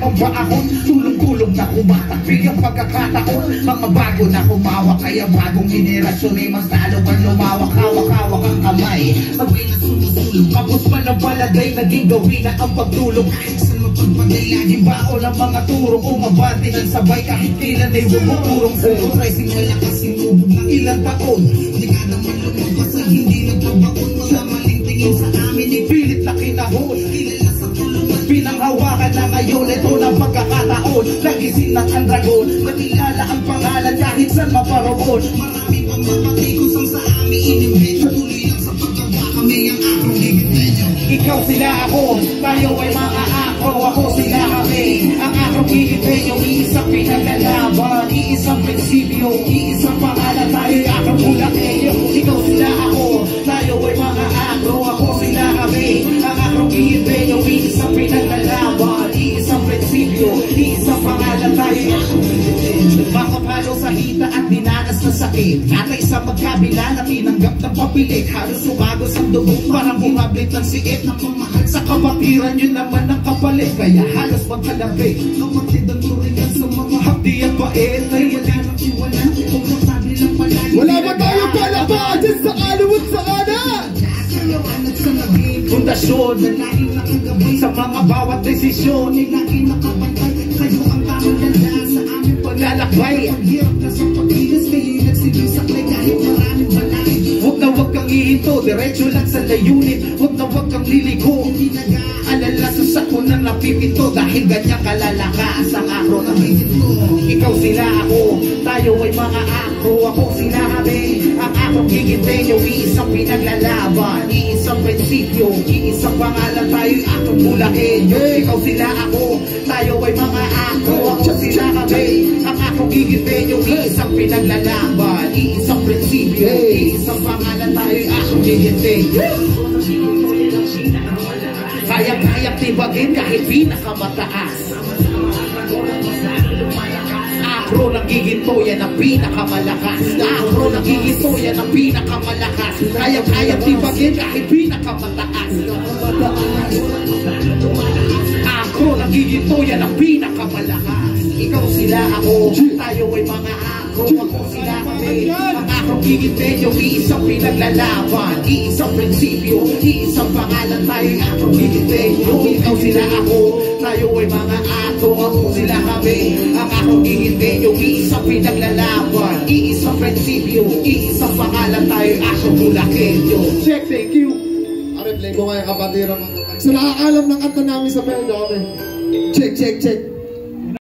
ang baakon, tulong-tulong na kumatakbi ang pagkakataon. Mga bago na kumawak, kaya bagong henerasyon ay mas lalo ang lumawak. Hawak-hawak ang kamay, sabay na sumusulong. Kapos pa na baladay, naging gawin na ang pagtulong. Kahit saan mapagpaday, laging baon ang mga turong. Umabante ng sabay, kahit kailan ay bumuturong. Puro rising malakas, sinubog ng ilang taon. Hindi ka naman lumabas ay hindi nagbabaon. Mga maling tingin sa amin, ipilit na kinahon. Kilala sa tulungan, pinanghawakan na ngayon. Ito na pagkakataon, nagising ng ang dragon. Nakilala ang pangalan kahit saan maparoon. Marami pang mapatikos ang sa amin inimbento. Tuloy lang sa paggawa kami ang aking higitenyo. Ikaw sila ako, tayo ay mga ako. Ako sila kami, ang aking higitenyo. Iisang pinaglalaban, iisang prinsipyo, iisang pangalan, tayo ay aking hulakenyo. Ikaw sila ako, tayo ay mga ako. Ako sila kami, ang aking higitenyo. Iisang pinaglalaban, iisang prinsipyo, iisang pangalan, tayo ay aking higitenyo. Makapalo sa hita at dinanas na sakit, atay sa magkabila na tinanggap ng papilit. Halos sumagos ang dugo, parang bumablit ng siit. Na pamahal sa kapatiran, yun naman ang kapalit. Kaya halos magkalapit, kapatid ang turingan sa mga hapdi at bait. Ay wala nang iwanan, komportable lang palagi. Wala ba tayo palabasin sa aliwat sa kanan? At sa naging pundasyon na laging nakagabay sa mga bawat desisyon. Ay laging nakapantay, kayo ang tamang ganda sa aming paglalakbay. Ang hirap na sa pagkilas, kayo nagsigisakay kahit maraming balay. Huwag kang ihinto, diretso lang sa layunin. Huwag kang liliko, hindi nag-aalala sa sako na napipito. Dahil ganyan kalalakas ang akro na may dito. Ikaw sila ako, tayo ay mga akro. Ako sila kami, ang akrong higitenyo. Iisang pinaglalaban, iisang prinsipyo, iisang pangalan, tayo ay akrong bulakenyo. Ikaw sila ako, tayo ay mga akro. Ako sila kami, ang akrong higitenyo. Iisang pinaglalaban, iisang prinsipyo, iisang pangalan, tayo ay akrong higitenyo. Kaya-kaya tibagin kahit pinakamataas. Akro nagiginto, yan ang pinakamalakas. Akro nagiginto, yan ang pinakamalakas. Kaya-kaya tibagin kahit pinakamataas. Akro nagiginto, yan ang pinakamalakas. Ikaw sila ako, tayo ay mga akro. Ako sila kami, ang akrong higitenyo. Iisang pinaglalaban, iisang prinsipyo, iisang pangalan, tayo ay akrong higitenyo. Ikaw sila ako, tayo ay mga akro. Ako sila kami, ang akrong higitenyo. Iisang pinaglalaban, iisang prinsipyo, iisang pangalan, tayo ay akrong bulakenyo. Check, thank you. Ariplay ko ngayon kapatiran. Sa nakakalam ng kanta namin sa Pel, check, check, check.